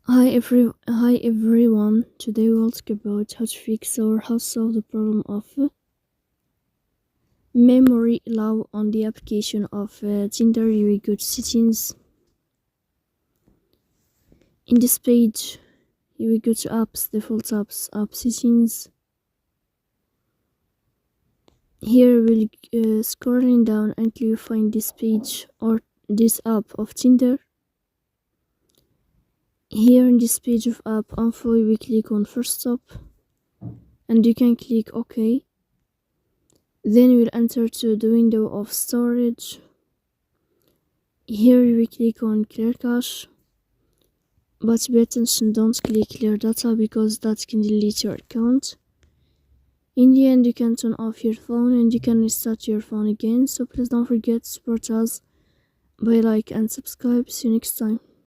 Hi everyone. Today we'll talk about how to fix or how to solve the problem of memory low on the application of Tinder. You will go to settings. In this page, you will go to apps, default apps, app settings. Here we'll scrolling down until you find this page or this app of Tinder. Here in this page of app info, we click on first stop and you can click OK. Then you will enter to the window of storage. Here you will click on clear cache, but pay attention, don't click clear data because that can delete your account. In the end, you can turn off your phone and you can restart your phone again, so please don't forget to support us by like and subscribe. See you next time.